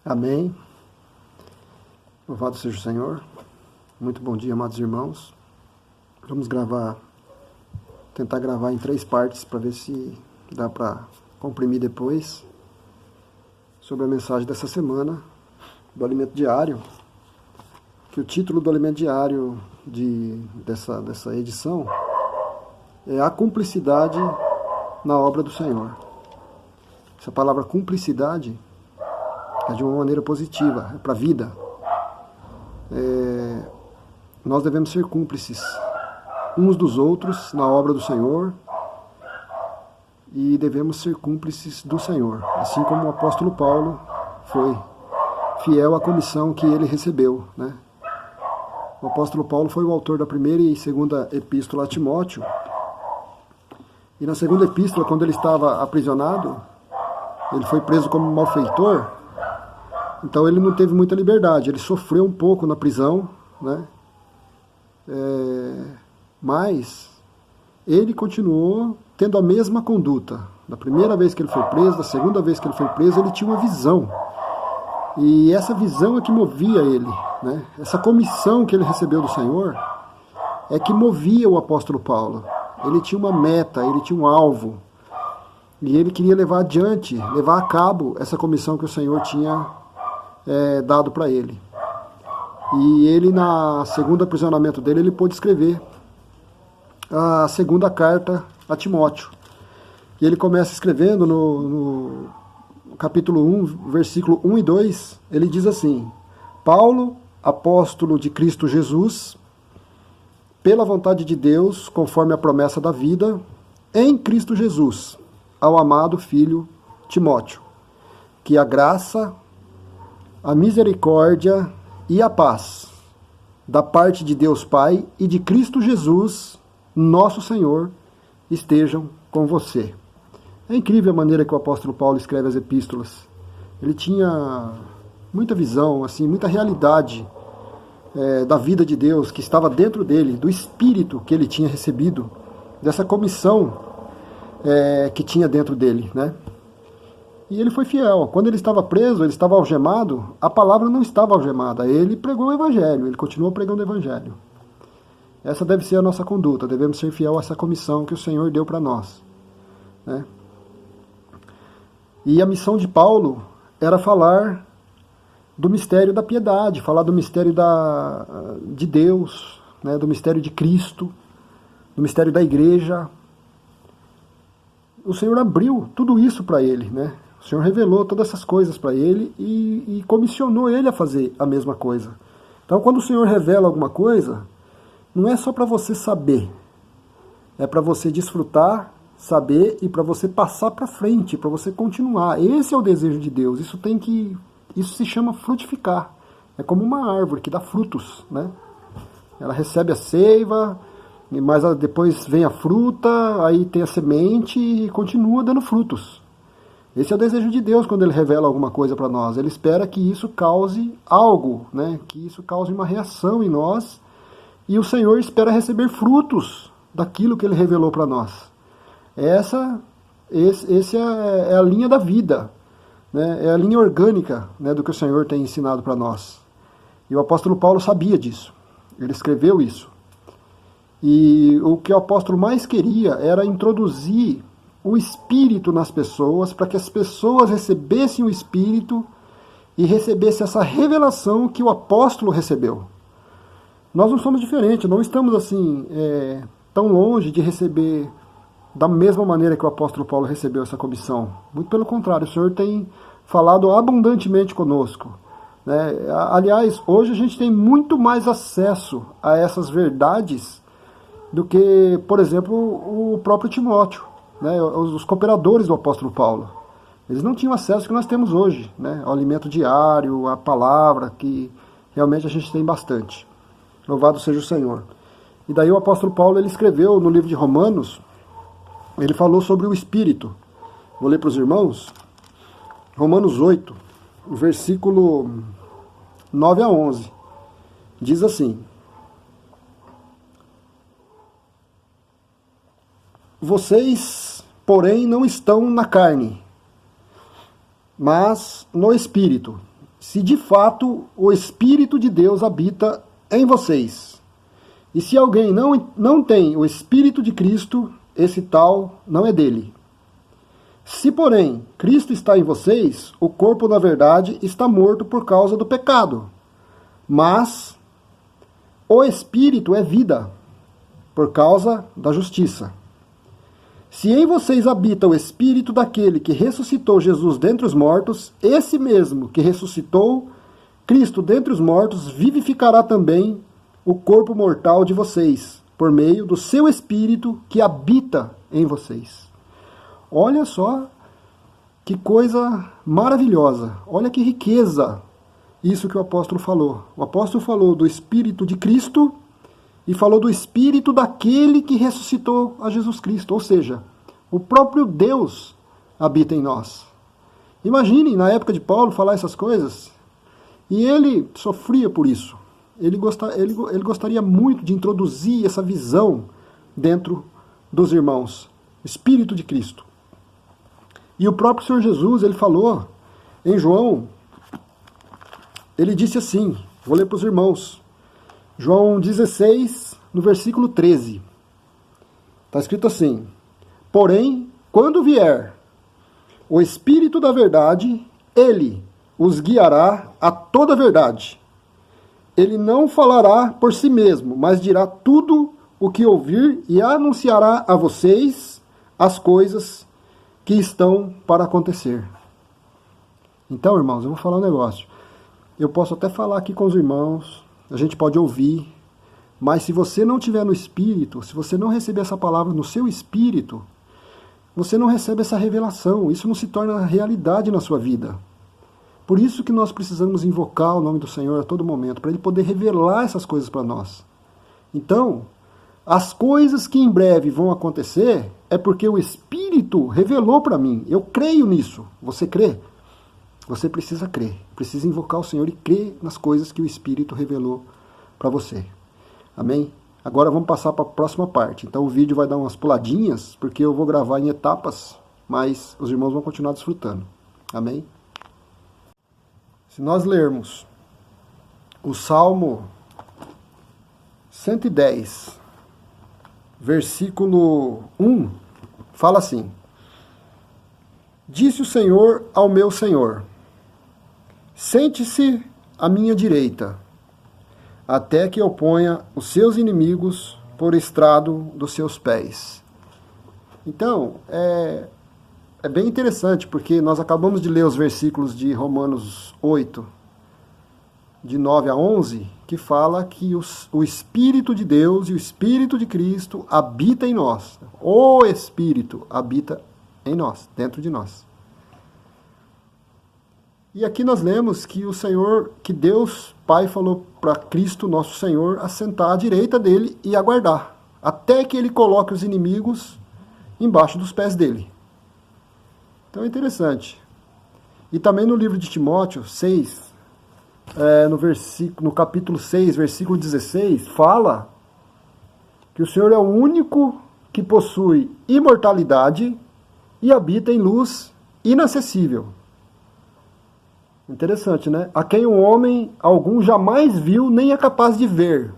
Amém. Louvado seja o Senhor. Muito bom dia, amados irmãos. Vamos tentar gravar em 3 partes para ver se dá para comprimir depois sobre a mensagem dessa semana do alimento diário. Que o título do alimento diário dessa edição é A Cumplicidade na Obra do Senhor. Essa palavra cumplicidade é de uma maneira positiva, é para a vida. Nós devemos ser cúmplices uns dos outros na obra do Senhor e devemos ser cúmplices do Senhor, assim como o apóstolo Paulo foi fiel à comissão que ele recebeu, né? O apóstolo Paulo foi o autor da primeira e segunda epístola a Timóteo, e na segunda epístola, quando ele estava aprisionado, ele foi preso como malfeitor. Então ele não teve muita liberdade, ele sofreu um pouco na prisão, né? Mas ele continuou tendo a mesma conduta. Da primeira vez que ele foi preso, da segunda vez que ele foi preso, ele tinha uma visão. E essa visão é que movia ele, né? Essa comissão que ele recebeu do Senhor é que movia o apóstolo Paulo. Ele tinha uma meta, ele tinha um alvo. E ele queria levar adiante, levar a cabo essa comissão que o Senhor tinha dado para ele. E ele, na segundo aprisionamento dele, ele pôde escrever a segunda carta a Timóteo. E ele começa escrevendo no capítulo 1, versículo 1 e 2, ele diz assim: Paulo, apóstolo de Cristo Jesus, pela vontade de Deus, conforme a promessa da vida, em Cristo Jesus, ao amado filho Timóteo, que a graça, a misericórdia e a paz da parte de Deus Pai e de Cristo Jesus, nosso Senhor, estejam com você. É incrível a maneira que o apóstolo Paulo escreve as epístolas. Ele tinha muita visão, assim, muita realidade da vida de Deus que estava dentro dele, do Espírito que ele tinha recebido, dessa comissão que tinha dentro dele, né? E ele foi fiel. Quando ele estava preso, ele estava algemado, a palavra não estava algemada. Ele pregou o Evangelho, ele continuou pregando o Evangelho. Essa deve ser a nossa conduta, devemos ser fiel a essa comissão que o Senhor deu para nós, né? E a missão de Paulo era falar do mistério da piedade, falar do mistério de Deus, né? Do mistério de Cristo, do mistério da igreja. O Senhor abriu tudo isso para ele, né? O Senhor revelou todas essas coisas para ele e comissionou ele a fazer a mesma coisa. Então, quando o Senhor revela alguma coisa, não é só para você saber, é para você desfrutar, saber e para você passar para frente, para você continuar. Esse é o desejo de Deus. Isso se chama frutificar. É como uma árvore que dá frutos, né? Ela recebe a seiva, mas depois vem a fruta, aí tem a semente e continua dando frutos. Esse é o desejo de Deus quando Ele revela alguma coisa para nós. Ele espera que isso cause algo, né? Que isso cause uma reação em nós. E o Senhor espera receber frutos daquilo que Ele revelou para nós. Essa é a linha da vida, né? É a linha orgânica, né, do que o Senhor tem ensinado para nós. E o apóstolo Paulo sabia disso. Ele escreveu isso. E o que o apóstolo mais queria era introduzir o Espírito nas pessoas, para que as pessoas recebessem o Espírito e recebessem essa revelação que o apóstolo recebeu. Nós não somos diferentes, não estamos assim tão longe de receber da mesma maneira que o apóstolo Paulo recebeu essa comissão. Muito pelo contrário, o Senhor tem falado abundantemente conosco, né? Aliás, hoje a gente tem muito mais acesso a essas verdades do que, por exemplo, o próprio Timóteo, né? Os cooperadores do apóstolo Paulo. Eles não tinham acesso que nós temos hoje, né? Ao alimento diário, à palavra, que realmente a gente tem bastante. Louvado seja o Senhor. E daí o apóstolo Paulo, ele escreveu no livro de Romanos, ele falou sobre o Espírito. Vou ler para os irmãos. Romanos 8, versículo 9 a 11. Diz assim: Vocês, porém, não estão na carne, mas no Espírito, se de fato o Espírito de Deus habita em vocês. E se alguém não tem o Espírito de Cristo, esse tal não é dele. Se, porém, Cristo está em vocês, o corpo, na verdade, está morto por causa do pecado. Mas o Espírito é vida, por causa da justiça. Se em vocês habita o Espírito daquele que ressuscitou Jesus dentre os mortos, esse mesmo que ressuscitou Cristo dentre os mortos vivificará também o corpo mortal de vocês, por meio do seu Espírito que habita em vocês. Olha só que coisa maravilhosa, olha que riqueza isso que o apóstolo falou. O apóstolo falou do Espírito de Cristo e falou do Espírito daquele que ressuscitou a Jesus Cristo, ou seja, o próprio Deus habita em nós. Imaginem, na época de Paulo, falar essas coisas, e ele sofria por isso. Ele gostaria muito de introduzir essa visão dentro dos irmãos, o Espírito de Cristo. E o próprio Senhor Jesus, ele falou em João, ele disse assim, vou ler para os irmãos, João 16, no versículo 13. Está escrito assim: porém, quando vier o Espírito da verdade, ele os guiará a toda a verdade. Ele não falará por si mesmo, mas dirá tudo o que ouvir e anunciará a vocês as coisas que estão para acontecer. Então, irmãos, eu vou falar um negócio. Eu posso até falar aqui com os irmãos, a gente pode ouvir, mas se você não tiver no Espírito, se você não receber essa palavra no seu Espírito, você não recebe essa revelação, isso não se torna realidade na sua vida. Por isso que nós precisamos invocar o nome do Senhor a todo momento, para Ele poder revelar essas coisas para nós. Então, as coisas que em breve vão acontecer é porque o Espírito revelou para mim. Eu creio nisso. Você crê? Você precisa crer. Precisa invocar o Senhor e crer nas coisas que o Espírito revelou para você. Amém? Agora vamos passar para a próxima parte. Então o vídeo vai dar umas puladinhas, porque eu vou gravar em etapas, mas os irmãos vão continuar desfrutando. Amém? Se nós lermos o Salmo 110, versículo 1, fala assim: disse o Senhor ao meu Senhor, sente-se à minha direita, até que eu ponha os seus inimigos por estrado dos seus pés. Então, é bem interessante, porque nós acabamos de ler os versículos de Romanos 8, de 9 a 11, que fala que o Espírito de Deus e o Espírito de Cristo habita em nós. O Espírito habita em nós, dentro de nós. E aqui nós lemos que o Senhor, que Deus Pai falou para Cristo, nosso Senhor, assentar à direita dele e aguardar, até que ele coloque os inimigos embaixo dos pés dele. Então é interessante. E também no livro de Timóteo 6, no capítulo 6, versículo 16, fala que o Senhor é o único que possui imortalidade e habita em luz inacessível. Interessante, né? A quem o homem algum jamais viu, nem é capaz de ver.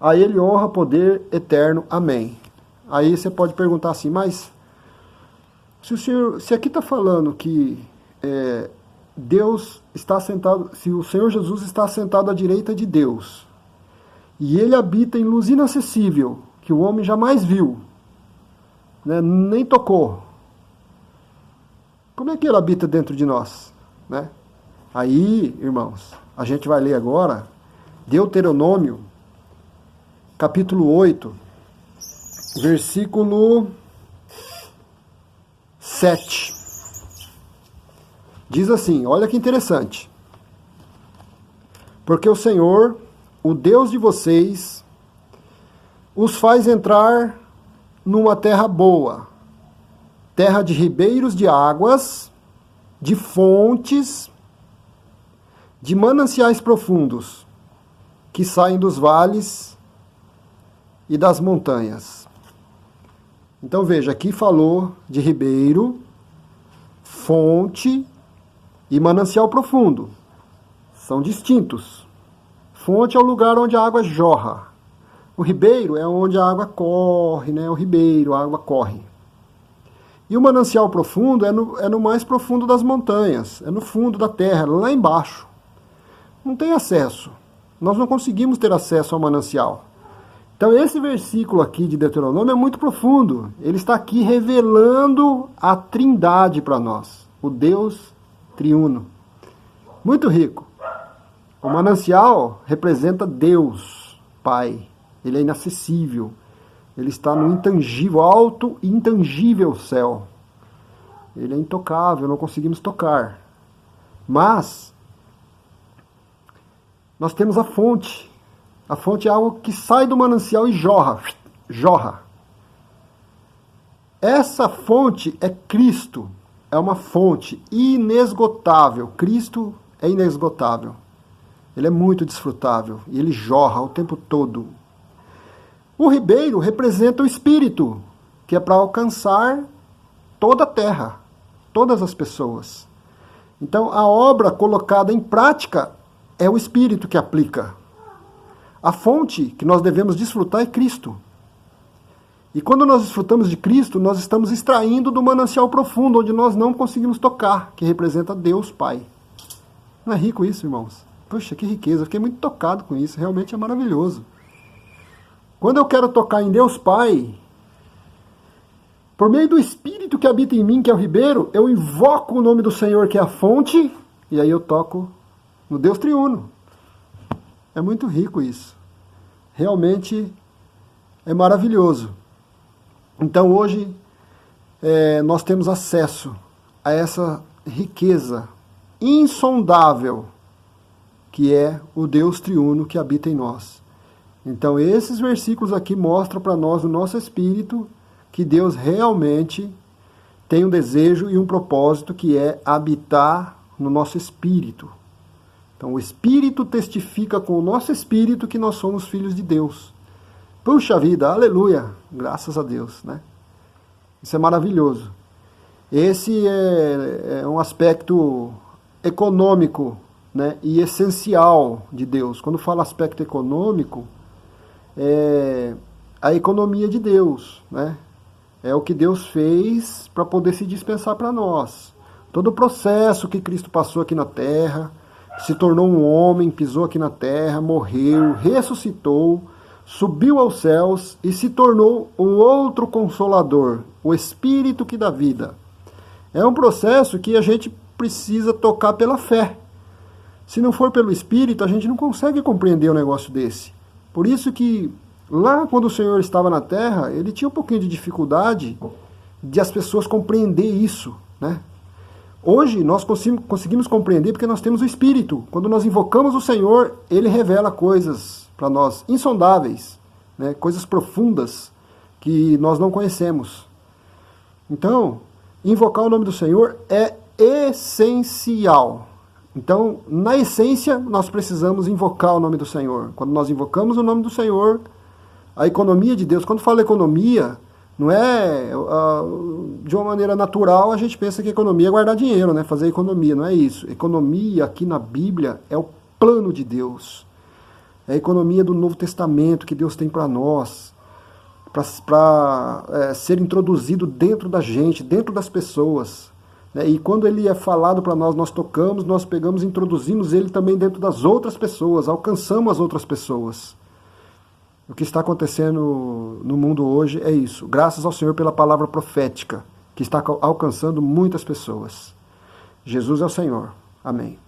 A ele honra, poder eterno. Amém. Aí você pode perguntar assim, mas se aqui está falando que Deus está sentado, se o Senhor Jesus está sentado à direita de Deus, e ele habita em luz inacessível, que o homem jamais viu, né, nem tocou, como é que ele habita dentro de nós? Né? Aí, irmãos, a gente vai ler agora Deuteronômio, capítulo 8, versículo 7. Diz assim, olha que interessante. Porque o Senhor, o Deus de vocês, os faz entrar numa terra boa, terra de ribeiros de águas, de fontes, de mananciais profundos, que saem dos vales e das montanhas. Então veja, aqui falou de ribeiro, fonte, e manancial profundo são distintos. Fonte é o lugar onde a água jorra. O ribeiro é onde a água corre, né? O ribeiro, a água corre. E o manancial profundo é no mais profundo das montanhas, é no fundo da terra, lá embaixo. Não tem acesso. Nós não conseguimos ter acesso ao manancial. Então esse versículo aqui de Deuteronômio é muito profundo. Ele está aqui revelando a Trindade para nós, o Deus triuno. Muito rico. O manancial representa Deus, Pai. Ele é inacessível. Ele está no intangível, alto e intangível céu. Ele é intocável, não conseguimos tocar. Mas nós temos a fonte. A fonte é algo que sai do manancial e jorra. Essa fonte é Cristo. É uma fonte inesgotável. Cristo é inesgotável. Ele é muito desfrutável e ele jorra o tempo todo. O ribeiro representa o Espírito, que é para alcançar toda a terra, todas as pessoas. Então, a obra colocada em prática é o Espírito que aplica. A fonte que nós devemos desfrutar é Cristo. E quando nós desfrutamos de Cristo, nós estamos extraindo do manancial profundo, onde nós não conseguimos tocar, que representa Deus Pai. Não é rico isso, irmãos? Puxa, que riqueza. Eu fiquei muito tocado com isso. Realmente é maravilhoso. Quando eu quero tocar em Deus Pai, por meio do Espírito que habita em mim, que é o ribeiro, eu invoco o nome do Senhor, que é a fonte, e aí eu toco no Deus triuno. É muito rico isso. Realmente é maravilhoso. Então hoje nós temos acesso a essa riqueza insondável, que é o Deus triuno que habita em nós. Então esses versículos aqui mostram para nós, no nosso espírito, que Deus realmente tem um desejo e um propósito, que é habitar no nosso espírito. Então o Espírito testifica com o nosso espírito que nós somos filhos de Deus. Puxa vida, aleluia, graças a Deus, né? Isso é maravilhoso. Esse é um aspecto econômico, né, e essencial de Deus. Quando fala aspecto econômico, é a economia de Deus, né? É o que Deus fez para poder se dispensar para nós. Todo o processo que Cristo passou aqui na terra, se tornou um homem, pisou aqui na terra, morreu, ressuscitou, subiu aos céus e se tornou um outro Consolador, o Espírito que dá vida. É um processo que a gente precisa tocar pela fé. Se não for pelo Espírito, a gente não consegue compreender um negócio desse. Por isso que lá quando o Senhor estava na terra, ele tinha um pouquinho de dificuldade de as pessoas compreender isso, né? Hoje nós conseguimos compreender porque nós temos o Espírito. Quando nós invocamos o Senhor, ele revela coisas para nós insondáveis, né? Coisas profundas que nós não conhecemos. Então, invocar o nome do Senhor é essencial. Então, na essência, nós precisamos invocar o nome do Senhor. Quando nós invocamos o nome do Senhor, a economia de Deus, quando fala economia, não é de uma maneira natural, a gente pensa que economia é guardar dinheiro, né? Fazer economia, não é isso. Economia aqui na Bíblia é o plano de Deus. É a economia do Novo Testamento que Deus tem para nós, para ser introduzido dentro da gente, dentro das pessoas. Né? E quando ele é falado para nós, nós tocamos, nós pegamos e introduzimos ele também dentro das outras pessoas, alcançamos as outras pessoas. O que está acontecendo no mundo hoje é isso. Graças ao Senhor pela palavra profética, que está alcançando muitas pessoas. Jesus é o Senhor. Amém.